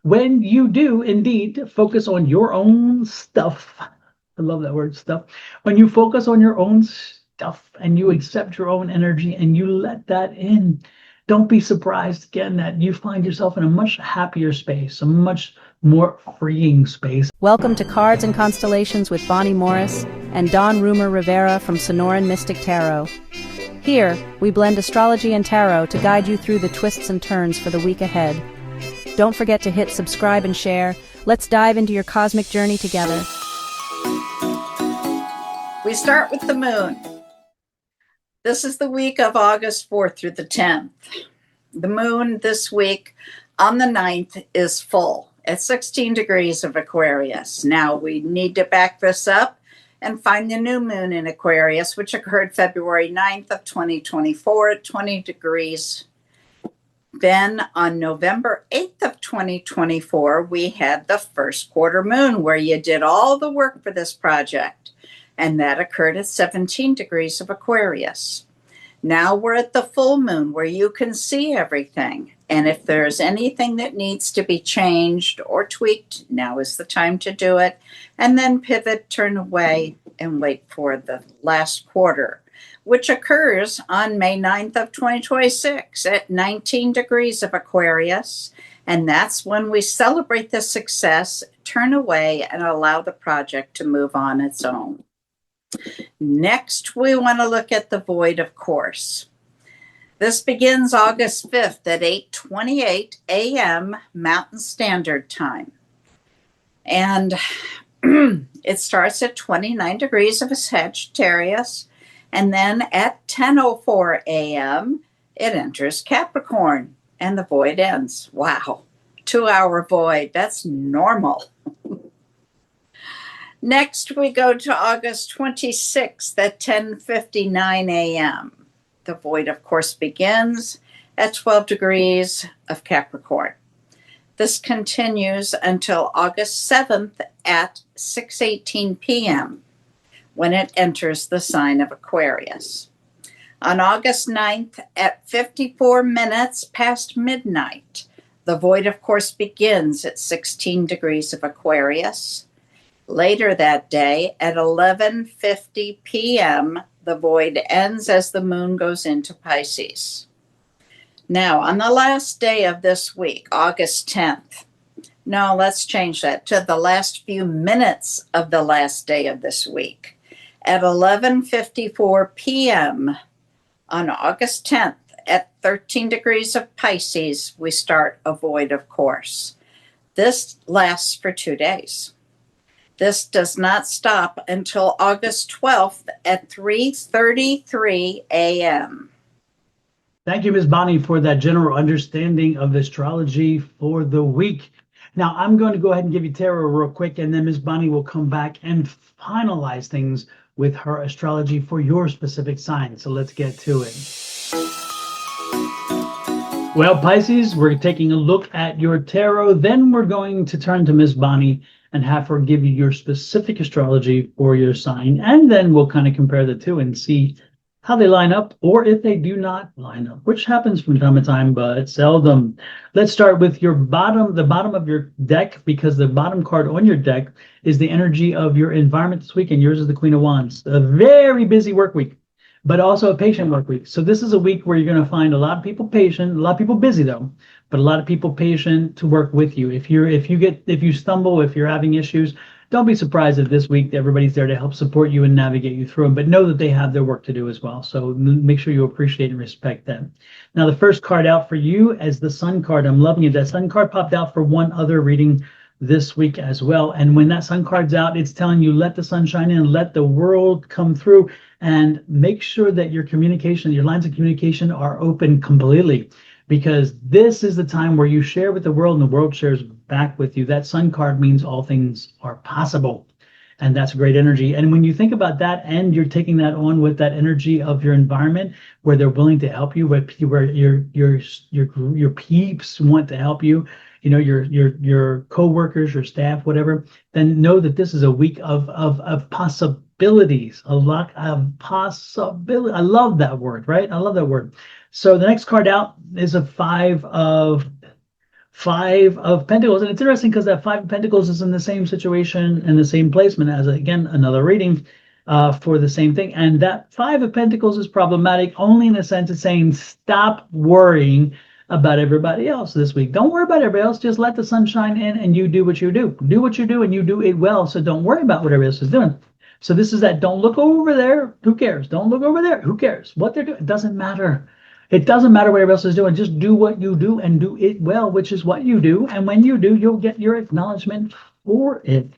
When you do indeed focus on your own stuff, I love that word stuff. When you focus on your own stuff and you accept your own energy and you let that in, don't be surprised again that you find yourself in a much happier space, a much more freeing space. Welcome to Cards and Constellations with Bonnie Morris and Don Rumor Rivera from Sonoran Mystic Tarot. Here, we blend astrology and tarot to guide you through the twists and turns for the week ahead. Don't forget to hit subscribe and share. Let's dive into your cosmic journey together. We start with the moon. This is the week of August 4th through the 10th. The moon this week on the 9th is full at 16 degrees of Aquarius. Now we need to back this up and find the new moon in Aquarius, which occurred February 9th of 2024 at 20 degrees. Then on November 8th of 2024, we had the first quarter moon where you did all the work for this project. And that occurred at 17 degrees of Aquarius. Now we're at the full moon where you can see everything. And if there's anything that needs to be changed or tweaked, now is the time to do it. And then pivot, turn away, and wait for the last quarter, which occurs on May 9th of 2026 at 19 degrees of Aquarius. And that's when we celebrate the success, turn away, and allow the project to move on its own. Next, we want to look at the void, of course. This begins August 5th at 8:28 a.m. Mountain Standard Time. And it starts at 29 degrees of Sagittarius. And then at 10:04 a.m., it enters Capricorn and the void ends. Wow, 2-hour void. That's normal. Next, we go to August 26th at 10:59 a.m. The void, of course, begins at 12 degrees of Capricorn. This continues until August 7th at 6:18 p.m. when it enters the sign of Aquarius. On August 9th at 54 minutes past midnight, the void, of course, begins at 16 degrees of Aquarius. Later that day, at 11:50 p.m., the void ends as the moon goes into Pisces. Now, on the last day of this week, August 10th, no, let's change that to the last few minutes of the last day of this week. At 11:54 p.m. on August 10th, at 13 degrees of Pisces, we start a void, of course. This lasts for 2 days. This does not stop until August 12th at 3:33 a.m. Thank you, Ms. Bonnie, for that general understanding of astrology for the week. Now, I'm going to go ahead and give you tarot real quick, and then Ms. Bonnie will come back and finalize things with her astrology for your specific sign. So let's get to it. Well, Pisces, we're taking a look at your tarot. Then we're going to turn to Ms. Bonnie and have her give you your specific astrology for your sign. And then we'll kind of compare the two and see how they line up, or if they do not line up, which happens from time to time, but seldom. Let's start with the bottom of your deck, because the bottom card on your deck is the energy of your environment this week, and yours is the Queen of Wands. A very busy work week, but also a patient work week. So this is a week where you're going to find a lot of people patient, a lot of people busy though, but a lot of people patient to work with you. If you stumble, if you're having issues, don't be surprised if this week everybody's there to help support you and navigate you through them, but know that they have their work to do as well. So make sure you appreciate and respect them. Now, the first card out for you is the Sun card. I'm loving it. That Sun card popped out for one other reading this week as well. And when that Sun card's out, it's telling you, let the sun shine in, let the world come through, and make sure that your communication, your lines of communication are open completely, because this is the time where you share with the world and the world shares back with you. That Sun card means all things are possible, and that's great energy. And when you think about that, and you're taking that on with that energy of your environment, where they're willing to help you, where your peeps want to help you, you know, your co-workers, your staff, whatever, then know that this is a week of possibilities, a lot of possibility. I love that word, right? I love that word. So the next card out is a five of Five of Pentacles. And it's interesting because that Five of Pentacles is in the same situation and the same placement as, again, another reading for the same thing. And that Five of Pentacles is problematic only in the sense of saying, stop worrying about everybody else this week. Don't worry about everybody else. Just let the sun shine in and you do what you do. Do what you do and you do it well. So don't worry about what everybody else is doing. So this is that don't look over there. Who cares? Don't look over there. Who cares? What they're doing. It doesn't matter. It doesn't matter what everybody else is doing. Just do what you do and do it well, which is what you do. And when you do, you'll get your acknowledgement for it.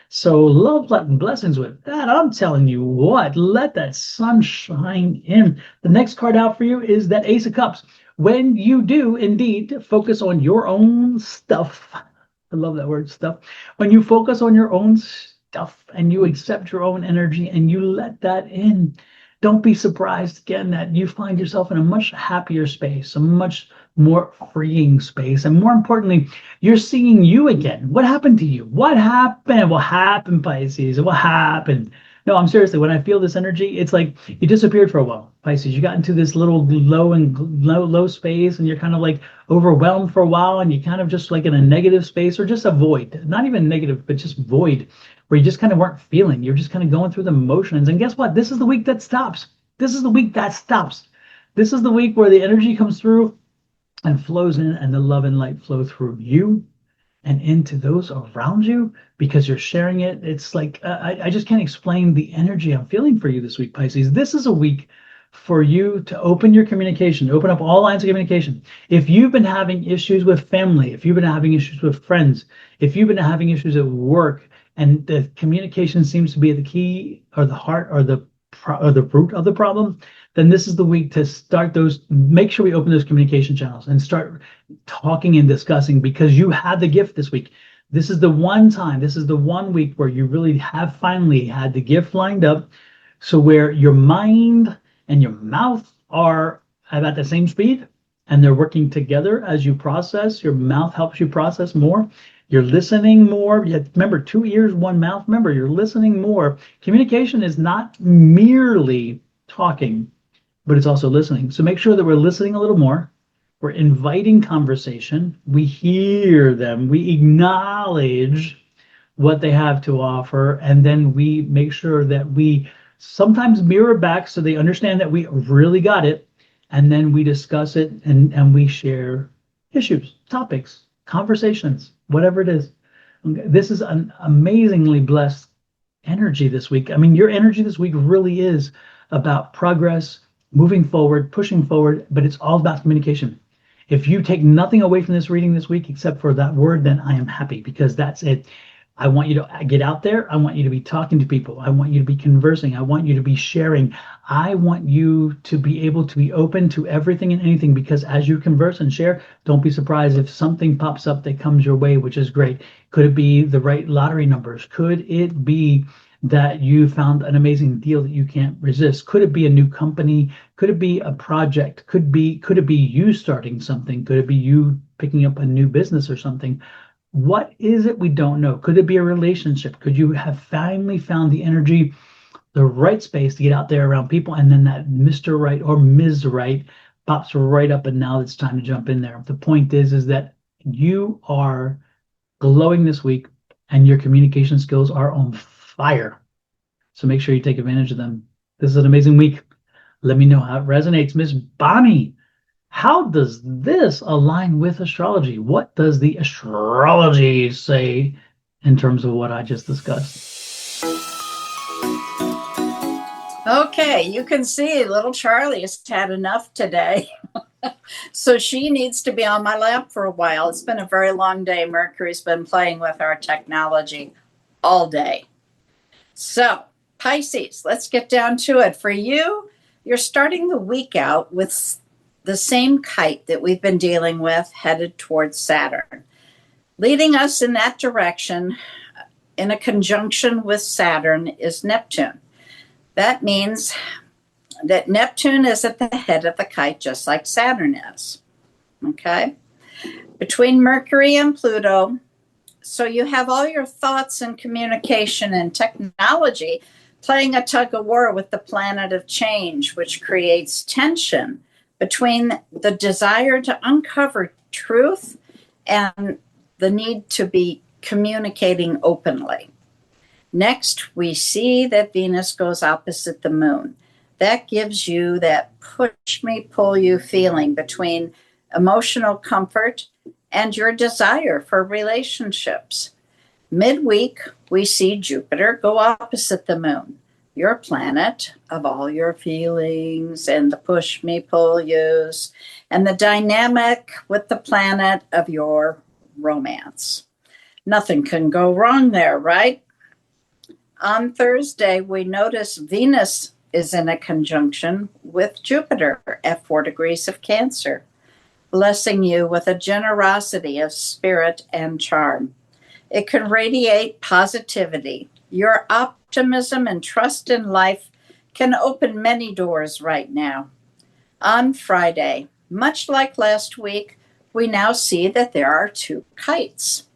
So love, light, and blessings with that. I'm telling you what, let that sun shine in. The next card out for you is that Ace of Cups. When you do indeed focus on your own stuff, I love that word, stuff. When you focus on your own stuff and you accept your own energy and you let that in, don't be surprised again that you find yourself in a much happier space, a much more freeing space. And more importantly, you're seeing you again. What happened to you? What happened? What happened, Pisces? What happened? No, I'm seriously, when I feel this energy, it's like you disappeared for a while, Pisces. You got into this little low space and you're kind of like overwhelmed for a while and you kind of just like in a negative space or just a void, not even negative, but just void where you just kind of weren't feeling. You're just kind of going through the motions. And guess what? This is the week that stops. This is the week that stops. This is the week where the energy comes through and flows in and the love and light flow through you and into those around you because you're sharing it. It's like, I just can't explain the energy I'm feeling for you this week, Pisces. This is a week for you to open your communication, open up all lines of communication. If you've been having issues with family, if you've been having issues with friends, if you've been having issues at work, and the communication seems to be the key or the heart or the root of the problem, then this is the week to start those. Make sure we open those communication channels and start talking and discussing because you had the gift this week. This is the one time, this is the one week where you really have finally had the gift lined up. So where your mind and your mouth are at the same speed and they're working together as you process. Your mouth helps you process more. You're listening more. Remember, 2 ears, 1 mouth. Remember, you're listening more. Communication is not merely talking, but it's also listening. So make sure that we're listening a little more. We're inviting conversation. We hear them. We acknowledge what they have to offer. And then we make sure that we sometimes mirror back so they understand that we really got it. And then we discuss it and we share issues, topics, conversations, whatever it is. This is an amazingly blessed energy this week. I mean, your energy this week really is about progress, moving forward, pushing forward, but it's all about communication. If you take nothing away from this reading this week except for that word, then I am happy because that's it. I want you to get out there. I want you to be talking to people. I want you to be conversing. I want you to be sharing. I want you to be able to be open to everything and anything because as you converse and share, don't be surprised if something pops up that comes your way, which is great. Could it be the right lottery numbers? Could it be that you found an amazing deal that you can't resist? Could it be a new company? Could it be a project? Could it be you starting something? Could it be you picking up a new business or something? What is it? We don't know. Could it be a relationship? Could you have finally found the energy, the right space to get out there around people, and then that Mr. Right or Ms. Right pops right up, and now it's time to jump in there. The point is that you are glowing this week, and your communication skills are on fire. So make sure you take advantage of them. This is an amazing week. Let me know how it resonates. Miss Bonnie, how does this align with astrology? What does the astrology say in terms of what I just discussed? Okay, you can see little Charlie has had enough today. So she needs to be on my lap for a while. It's been a very long day. Mercury's been playing with our technology all day. So, Pisces, let's get down to it. For you, you're starting the week out with the same kite that we've been dealing with headed towards Saturn. Leading us in that direction in a conjunction with Saturn is Neptune. That means that Neptune is at the head of the kite, just like Saturn is. Okay? Between Mercury and Pluto, so you have all your thoughts and communication and technology playing a tug of war with the planet of change, which creates tension between the desire to uncover truth and the need to be communicating openly. Next, we see that Venus goes opposite the moon. That gives you that push me, pull you feeling between emotional comfort and your desire for relationships. Midweek, we see Jupiter go opposite the moon, your planet of all your feelings and the push me, pull yous, and the dynamic with the planet of your romance. Nothing can go wrong there, right? On Thursday, we notice Venus is in a conjunction with Jupiter at 4 degrees of Cancer, blessing you with a generosity of spirit and charm. It can radiate positivity. Your optimism and trust in life can open many doors right now. On Friday, much like last week, we now see that there are two kites.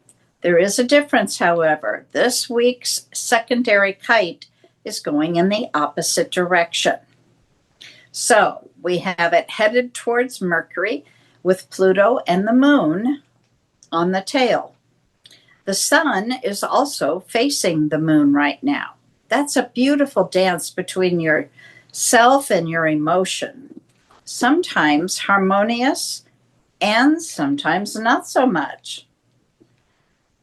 There is a difference, however. This week's secondary kite is going in the opposite direction. So we have it headed towards Mercury with Pluto and the moon on the tail. The sun is also facing the moon right now. That's a beautiful dance between yourself and your emotion. Sometimes harmonious and sometimes not so much.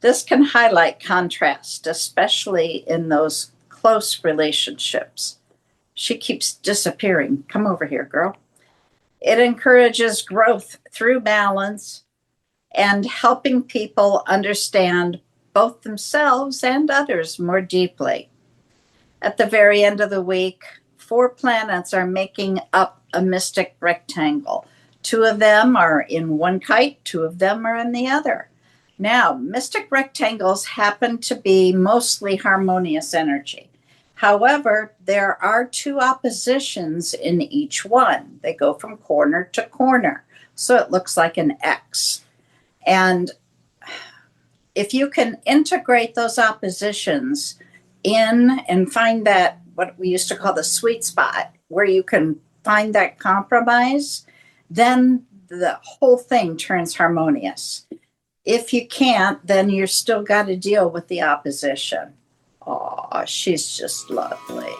This can highlight contrast, especially in those close relationships. She keeps disappearing. Come over here, girl. It encourages growth through balance and helping people understand both themselves and others more deeply. At the very end of the week, 4 planets are making up a mystic rectangle. 2 of them are in one kite, 2 of them are in the other. Now, mystic rectangles happen to be mostly harmonious energy. However, there are 2 oppositions in each one. They go from corner to corner, so it looks like an X. And if you can integrate those oppositions in and find that, what we used to call the sweet spot, where you can find that compromise, then the whole thing turns harmonious. If you can't, then you're still got to deal with the opposition. Oh, she's just lovely.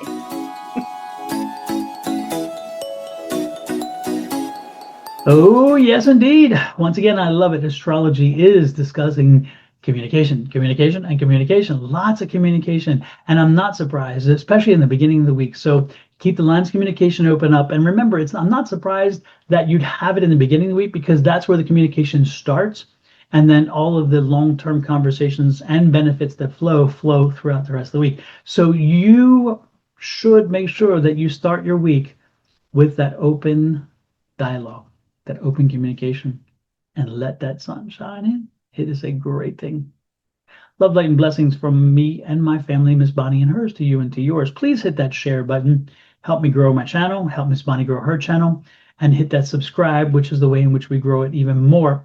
Oh, yes, indeed. Once again, I love it. Astrology is discussing communication, communication, and communication. Lots of communication. And I'm not surprised, especially in the beginning of the week. So keep the lines of communication open up. And remember, I'm not surprised that you'd have it in the beginning of the week because that's where the communication starts. And then all of the long-term conversations and benefits that flow throughout the rest of the week. So you should make sure that you start your week with that open dialogue, that open communication, and let that sun shine in. It is a great thing. Love, light, and blessings from me and my family, Miss Bonnie and hers, to you and to yours. Please hit that share button. Help me grow my channel. Help Miss Bonnie grow her channel. And hit that subscribe, which is the way in which we grow it even more.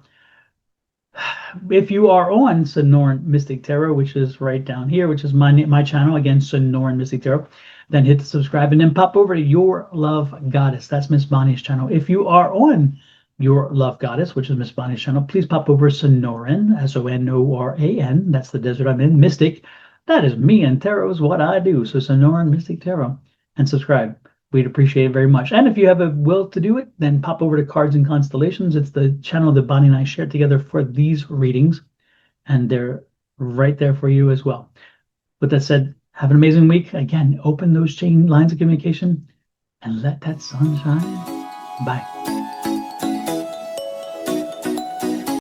If you are on Sonoran Mystic Tarot, which is right down here, which is my channel, again, Sonoran Mystic Tarot, then hit the subscribe and then pop over to Your Love Goddess. That's Miss Bonnie's channel. If you are on Your Love Goddess, which is Miss Bonnie's channel, please pop over Sonoran, Sonoran. That's the desert I'm in. Mystic. That is me, and tarot is what I do. So Sonoran Mystic Tarot, and subscribe. We'd appreciate it very much. And if you have a will to do it, then pop over to Cards and Constellations. It's the channel that Bonnie and I shared together for these readings, and they're right there for you as well. With that said, have an amazing week. Again, open those chain lines of communication and let that sun shine. Bye.